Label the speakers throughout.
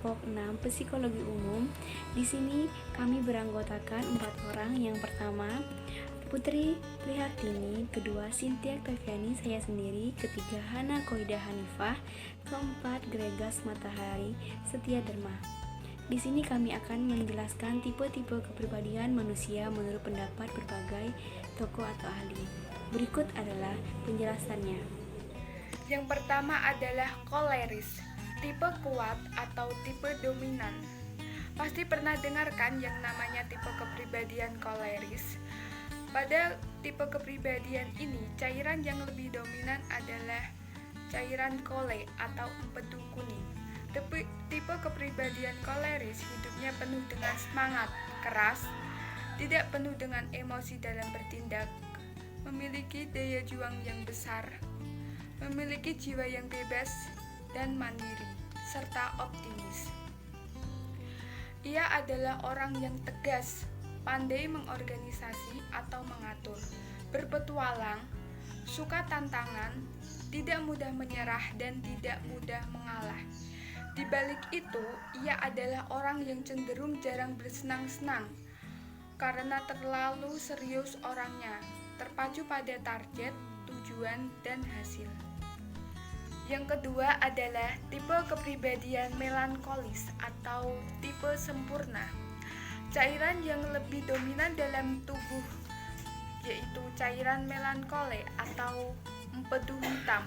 Speaker 1: kelompok 6 Psikologi Umum. Di sini kami beranggotakan 4 orang. Yang pertama, Putri Prihatini, kedua Cynthia Octaviani, saya sendiri, ketiga Hana Koida Hanifah, keempat Gregas Matahari Setia Dharma. Di sini kami akan menjelaskan tipe-tipe kepribadian manusia menurut pendapat berbagai tokoh atau ahli. Berikut adalah penjelasannya.
Speaker 2: Yang pertama adalah koleris, tipe kuat atau tipe dominan. Pasti pernah dengarkan yang namanya tipe kepribadian koleris. Pada tipe kepribadian ini, cairan yang lebih dominan adalah cairan kole atau empedu kuning. Tipe kepribadian koleris hidupnya penuh dengan semangat, keras, tidak penuh dengan emosi dalam bertindak, memiliki daya juang yang besar, memiliki jiwa yang bebas dan mandiri, serta optimis. Ia adalah orang yang tegas, pandai mengorganisasi atau mengatur, berpetualang, suka tantangan, tidak mudah menyerah dan tidak mudah mengalah. Di balik itu, ia adalah orang yang cenderung jarang bersenang-senang karena terlalu serius orangnya, terpacu pada target, tujuan, dan hasil. Yang kedua adalah tipe kepribadian melankolis atau tipe sempurna. Cairan yang lebih dominan dalam tubuh yaitu cairan melankole atau empedu hitam,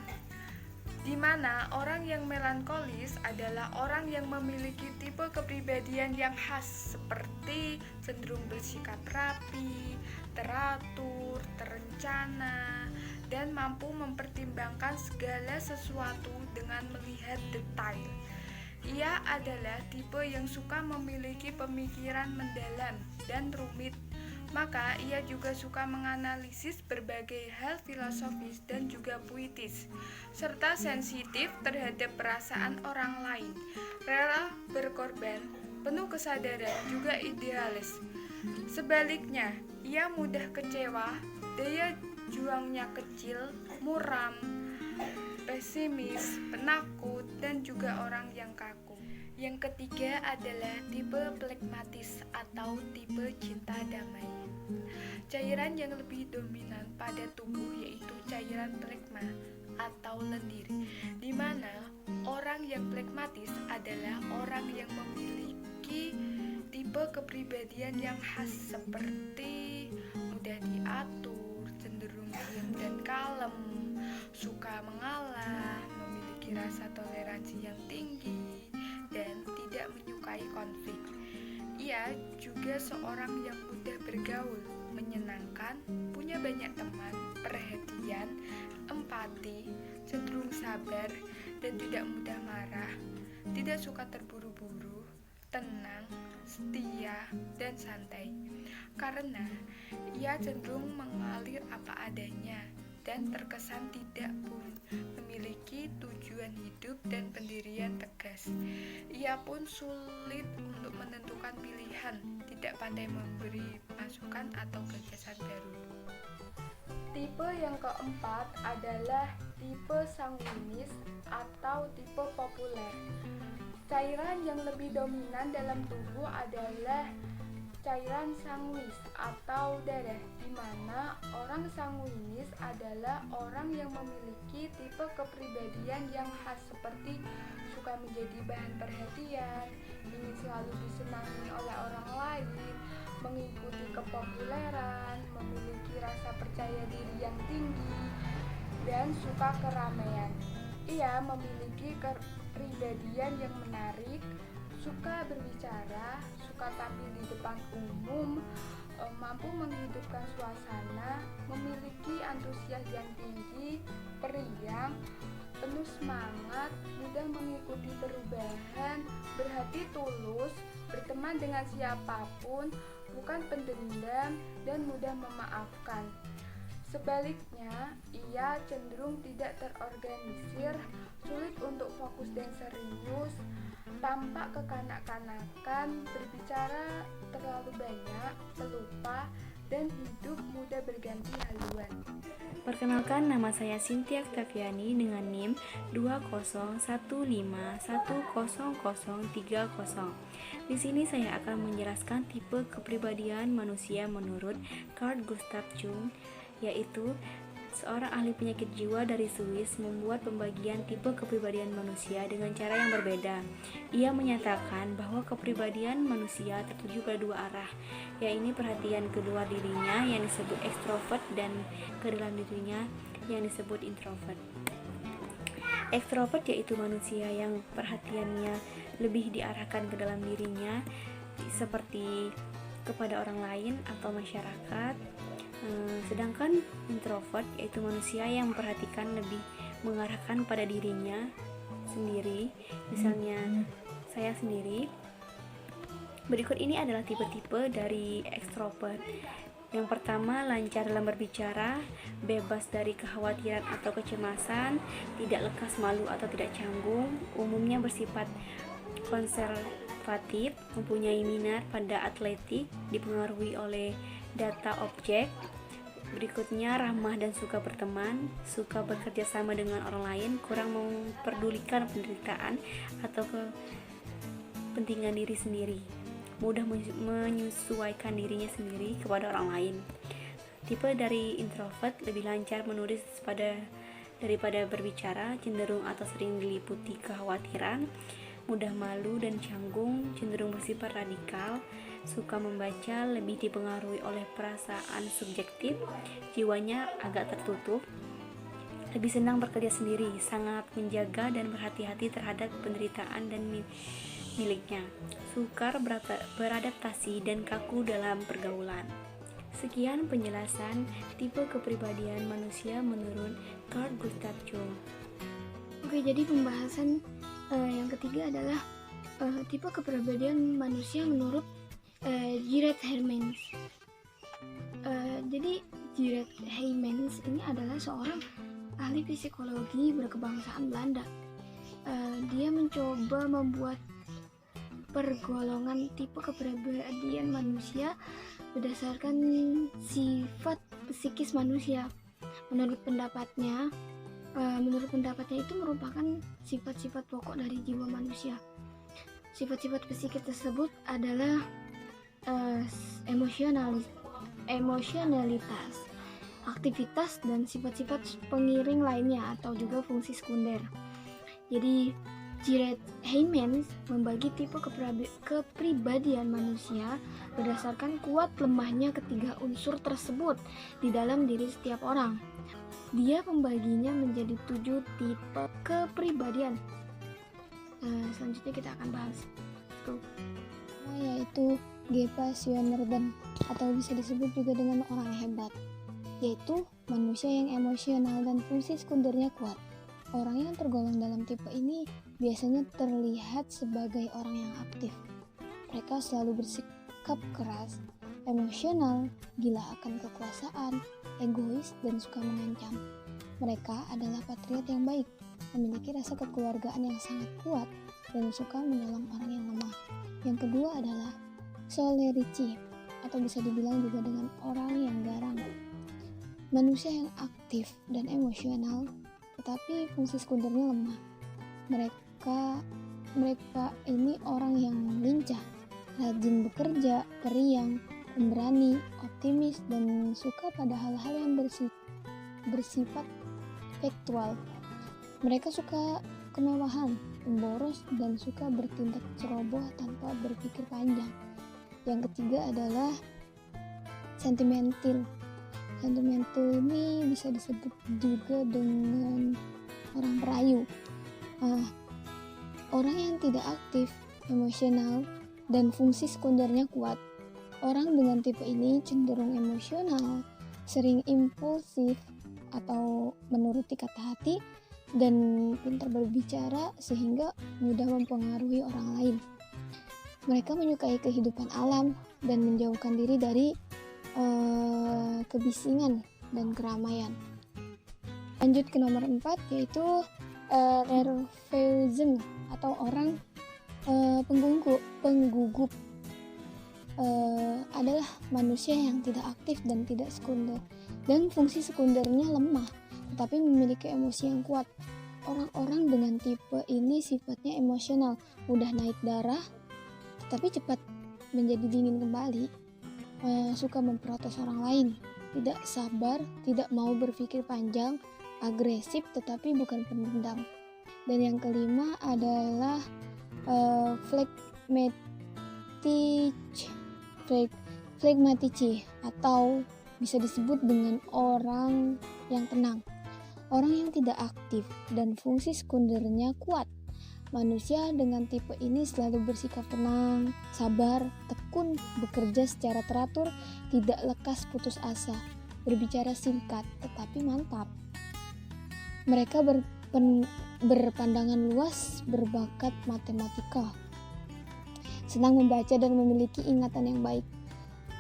Speaker 2: di mana orang yang melankolis adalah orang yang memiliki tipe kepribadian yang khas seperti cenderung bersikap rapi, teratur, terencana, dan mampu mempertimbangkan segala sesuatu dengan melihat detail. Ia adalah tipe yang suka memiliki pemikiran mendalam dan rumit, maka ia juga suka menganalisis berbagai hal filosofis dan juga puitis, serta sensitif terhadap perasaan orang lain, rela berkorban, penuh kesadaran, juga idealis. Sebaliknya, ia mudah kecewa, daya juangnya kecil, muram, pesimis, penakut, dan juga orang yang kaku. Yang ketiga adalah tipe plekmatis atau tipe cinta damai. Cairan yang lebih dominan pada tubuh yaitu cairan plekma atau lendir, di mana orang yang plekmatis adalah orang yang memiliki tipe kepribadian yang khas seperti mudah diatur, cenderung diam dan kalem, suka mengalah, memiliki rasa toleransi yang tinggi, dan tidak menyukai konflik. Ia juga seorang yang mudah bergaul, menyenangkan, punya banyak teman, perhatian, empati, cenderung sabar, dan tidak mudah marah, tidak suka terburu-buru, tenang, setia, dan santai. Karena ia cenderung mengalir apa adanya dan terkesan tidak pun memiliki tujuan hidup dan pendirian tegas. Ia pun sulit untuk menentukan pilihan, tidak pandai memberi masukan atau gagasan baru. Tipe yang keempat adalah tipe sanguinis atau tipe populer. Cairan yang lebih dominan dalam tubuh adalah cairan sanguis atau darah, di mana orang sanguinis adalah orang yang memiliki tipe kepribadian yang khas seperti suka menjadi bahan perhatian, ingin selalu disenangi oleh orang lain, mengikuti kepopuleran, memiliki rasa percaya diri yang tinggi, dan suka keramaian. Ia memiliki kepribadian yang menarik, suka berbicara, suka tampil di depan umum, mampu menghidupkan suasana, memiliki antusias yang tinggi, periang, penuh semangat, mudah mengikuti perubahan, berhati tulus, berteman dengan siapapun, bukan pendendam, dan mudah memaafkan. Sebaliknya, ia cenderung tidak terorganisir, sulit untuk fokus dan serius, tampak kekanak-kanakan, berbicara terlalu banyak, pelupa, dan hidup mudah berganti haluan.
Speaker 1: Perkenalkan, nama saya Cynthia Octaviani dengan NIM 20151510030. Di sini saya akan menjelaskan tipe kepribadian manusia menurut Carl Gustav Jung, yaitu seorang ahli penyakit jiwa dari Swiss membuat pembagian tipe kepribadian manusia dengan cara yang berbeda. Ia menyatakan bahwa kepribadian manusia tertuju pada dua arah, yaitu perhatian ke luar dirinya yang disebut ekstrovert dan ke dalam dirinya yang disebut introvert. Ekstrovert yaitu manusia yang perhatiannya lebih diarahkan ke dalam dirinya, seperti kepada orang lain atau masyarakat. Sedangkan introvert yaitu manusia yang memperhatikan lebih mengarahkan pada dirinya sendiri, misalnya saya sendiri. Berikut ini adalah tipe-tipe dari ekstrovert. Yang pertama, lancar dalam berbicara, bebas dari kekhawatiran atau kecemasan, tidak lekas malu atau tidak canggung, umumnya bersifat konservatif, mempunyai minat pada atletik, dipengaruhi oleh data objek. Berikutnya, ramah dan suka berteman, suka bekerja sama dengan orang lain, kurang memperdulikan penderitaan atau kepentingan diri sendiri, mudah menyesuaikan dirinya sendiri kepada orang lain. Tipe dari introvert lebih lancar menulis daripada berbicara, cenderung atau sering diliputi kekhawatiran, mudah malu dan canggung, cenderung bersifat radikal, suka membaca, lebih dipengaruhi oleh perasaan subjektif, jiwanya agak tertutup, lebih senang bekerja sendiri, sangat menjaga dan berhati-hati terhadap penderitaan dan miliknya, sukar beradaptasi dan kaku dalam pergaulan. Sekian penjelasan tipe kepribadian manusia menurut Carl Gustav Jung.
Speaker 3: Oke, jadi pembahasan yang ketiga adalah tipe kepribadian manusia menurut Gerard Hermans. Jadi Gerard Hermans ini adalah seorang ahli psikologi berkebangsaan Belanda. Dia mencoba membuat pergolongan tipe kepribadian manusia berdasarkan sifat psikis manusia. Menurut pendapatnya itu merupakan sifat-sifat pokok dari jiwa manusia. Sifat-sifat psikis tersebut adalah emosionalitas, aktivitas, dan sifat-sifat pengiring lainnya atau juga fungsi sekunder. Jadi Gerard Hermans membagi tipe kepribadian manusia berdasarkan kuat lemahnya ketiga unsur tersebut di dalam diri setiap orang. Dia membaginya menjadi 7 tipe kepribadian. Selanjutnya kita akan bahas yaitu Gepassionerden atau bisa disebut juga dengan orang hebat, yaitu manusia yang emosional dan fungsi sekundernya kuat. Orang yang tergolong dalam tipe ini biasanya terlihat sebagai orang yang aktif. Mereka selalu bersikap keras, emosional, gila akan kekuasaan, egois, dan suka mengancam. Mereka adalah patriot yang baik, memiliki rasa kekeluargaan yang sangat kuat, dan suka menolong orang yang lemah. Yang kedua adalah Cholerici, atau bisa dibilang juga dengan orang yang garang. Manusia yang aktif dan emosional, tetapi fungsi sekundernya lemah. Mereka ini orang yang lincah, rajin bekerja, periang, pemberani, optimis, dan suka pada hal-hal yang bersifat faktual. Mereka suka kemewahan, pemboros, dan suka bertindak ceroboh tanpa berpikir panjang. Yang ketiga adalah sentimental. Sentimental ini bisa disebut juga dengan orang perayu. Orang yang tidak aktif, emosional, dan fungsi sekundernya kuat. Orang dengan tipe ini cenderung emosional, sering impulsif atau menuruti kata hati, dan pintar berbicara sehingga mudah mempengaruhi orang lain. Mereka menyukai kehidupan alam dan menjauhkan diri dari kebisingan dan keramaian. Lanjut ke nomor 4, yaitu Nerveusen atau orang penggugup. adalah manusia yang tidak aktif dan tidak sekunder, dan fungsi sekundernya lemah tetapi memiliki emosi yang kuat. Orang-orang dengan tipe ini sifatnya emosional, mudah naik darah tetapi cepat menjadi dingin kembali, suka memprotes orang lain, tidak sabar, tidak mau berpikir panjang, agresif tetapi bukan pendendam. Dan yang kelima adalah phlegmatici atau bisa disebut dengan orang yang tenang, orang yang tidak aktif dan fungsi sekundernya kuat. Manusia dengan tipe ini selalu bersikap tenang, sabar, tekun, bekerja secara teratur, tidak lekas putus asa, berbicara singkat tetapi mantap. Mereka berpandangan luas, berbakat matematika, senang membaca dan memiliki ingatan yang baik.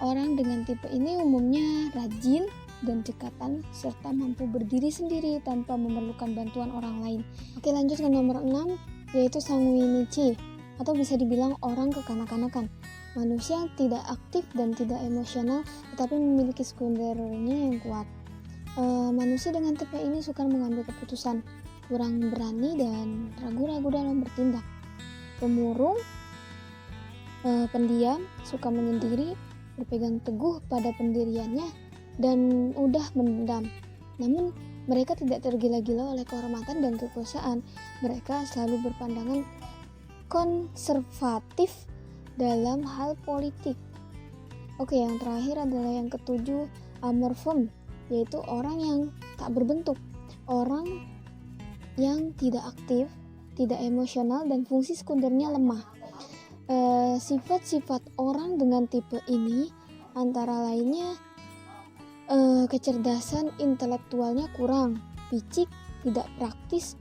Speaker 3: Orang dengan tipe ini umumnya rajin dan cekatan serta mampu berdiri sendiri tanpa memerlukan bantuan orang lain. Oke, lanjut ke nomor 6, yaitu sanguinici atau bisa dibilang orang kekanak-kanakan. Manusia yang tidak aktif dan tidak emosional tetapi memiliki sekundernya yang kuat. Manusia dengan tipe ini suka mengambil keputusan, kurang berani dan ragu-ragu dalam bertindak. Pemurung, pendiam, suka menyendiri, berpegang teguh pada pendiriannya dan mudah mendendam. Namun mereka tidak tergila-gila oleh kehormatan dan kekuasaan. Mereka selalu berpandangan konservatif dalam hal politik. Oke, yang terakhir adalah yang ketujuh, amorfem, yaitu orang yang tak berbentuk, orang yang tidak aktif, tidak emosional dan fungsi sekundernya lemah. Sifat-sifat orang dengan tipe ini antara lainnya kecerdasan intelektualnya kurang, picik, tidak praktis,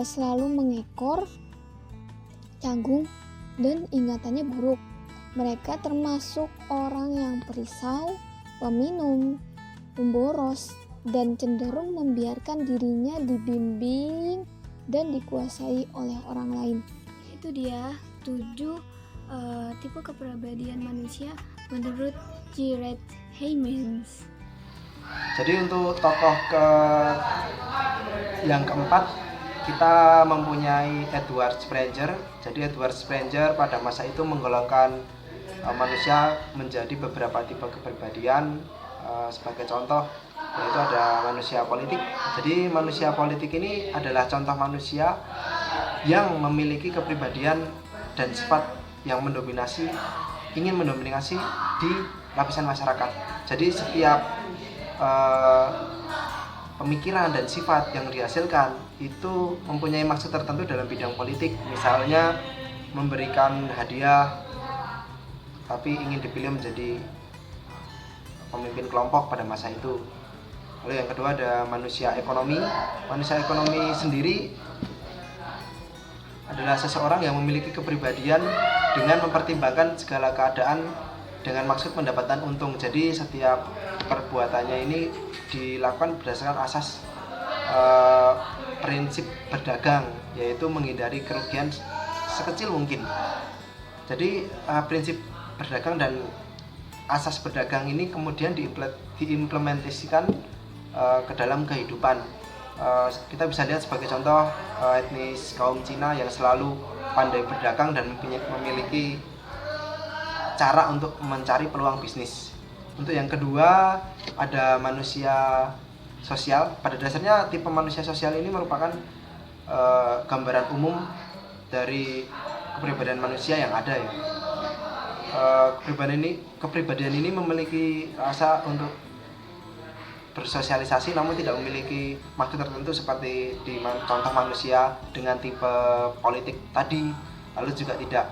Speaker 3: selalu mengekor, canggung, dan ingatannya buruk. Mereka termasuk orang yang perisau, peminum, pemboros, dan cenderung membiarkan dirinya dibimbing dan dikuasai oleh orang lain.
Speaker 1: Itu dia 7 tipe kepribadian manusia menurut Jared Hymans.
Speaker 4: Jadi untuk tokoh yang keempat kita mempunyai Edward Sprenger. Jadi Edward Sprenger pada masa itu menggolongkan manusia menjadi beberapa tipe kepribadian. Sebagai contoh yaitu ada manusia politik. Jadi manusia politik ini adalah contoh manusia yang memiliki kepribadian dan sifat yang ingin mendominasi di lapisan masyarakat. Jadi setiap pemikiran dan sifat yang dihasilkan itu mempunyai maksud tertentu dalam bidang politik. Misalnya memberikan hadiah tapi ingin dipilih menjadi pemimpin kelompok pada masa itu. Lalu yang kedua ada manusia ekonomi. Manusia ekonomi sendiri adalah seseorang yang memiliki kepribadian dengan mempertimbangkan segala keadaan dengan maksud mendapatkan untung. Jadi setiap perbuatannya ini dilakukan berdasarkan asas prinsip berdagang, yaitu menghindari kerugian sekecil mungkin. Jadi prinsip berdagang dan asas berdagang ini kemudian diimplementasikan ke dalam kehidupan. Kita bisa lihat sebagai contoh etnis kaum Cina yang selalu pandai berdagang dan memiliki cara untuk mencari peluang bisnis. Untuk yang kedua ada manusia sosial. Pada dasarnya tipe manusia sosial ini merupakan gambaran umum dari kepribadian manusia yang ada ya. Kepribadian ini memiliki rasa untuk bersosialisasi namun tidak memiliki maksud tertentu seperti di contoh manusia dengan tipe politik tadi. Lalu juga tidak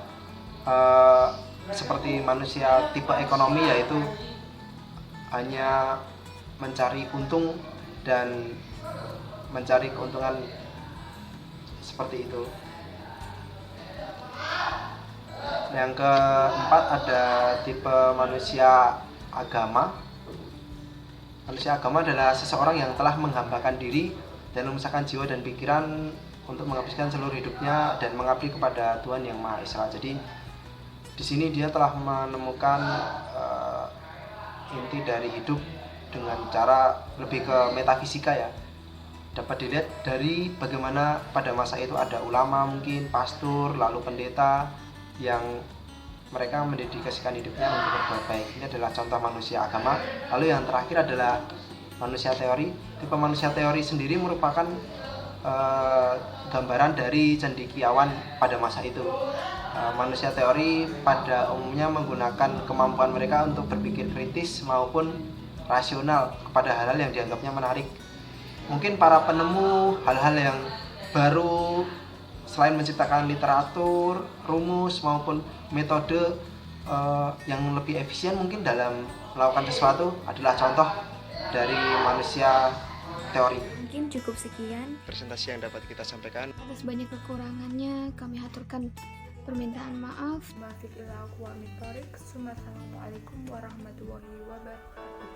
Speaker 4: seperti manusia tipe ekonomi, yaitu hanya mencari untung dan mencari keuntungan seperti itu. Yang keempat ada tipe manusia agama. Manusia agama adalah seseorang yang telah menghambakan diri dan memisahkan jiwa dan pikiran untuk menghabiskan seluruh hidupnya dan mengabdi kepada Tuhan Yang Maha Esa. Jadi Di sini dia telah menemukan inti dari hidup dengan cara lebih ke metafisika ya. Dapat dilihat dari bagaimana pada masa itu ada ulama mungkin, pastor, lalu pendeta yang mereka mendedikasikan hidupnya untuk berbuat baik. Ini adalah contoh manusia agama. Lalu yang terakhir adalah manusia teori. Tipe manusia teori sendiri merupakan gambaran dari cendekiawan pada masa itu. Manusia teori pada umumnya menggunakan kemampuan mereka untuk berpikir kritis maupun rasional kepada hal-hal yang dianggapnya menarik. Mungkin para penemu hal-hal yang baru selain menciptakan literatur, rumus maupun metode yang lebih efisien mungkin dalam melakukan sesuatu adalah contoh dari manusia teori.
Speaker 1: Mungkin cukup sekian
Speaker 4: Presentasi yang dapat kita sampaikan.
Speaker 3: Atas banyak kekurangannya, kami haturkan permintaan maaf.
Speaker 2: Assalamualaikum warahmatullahi wabarakatuh.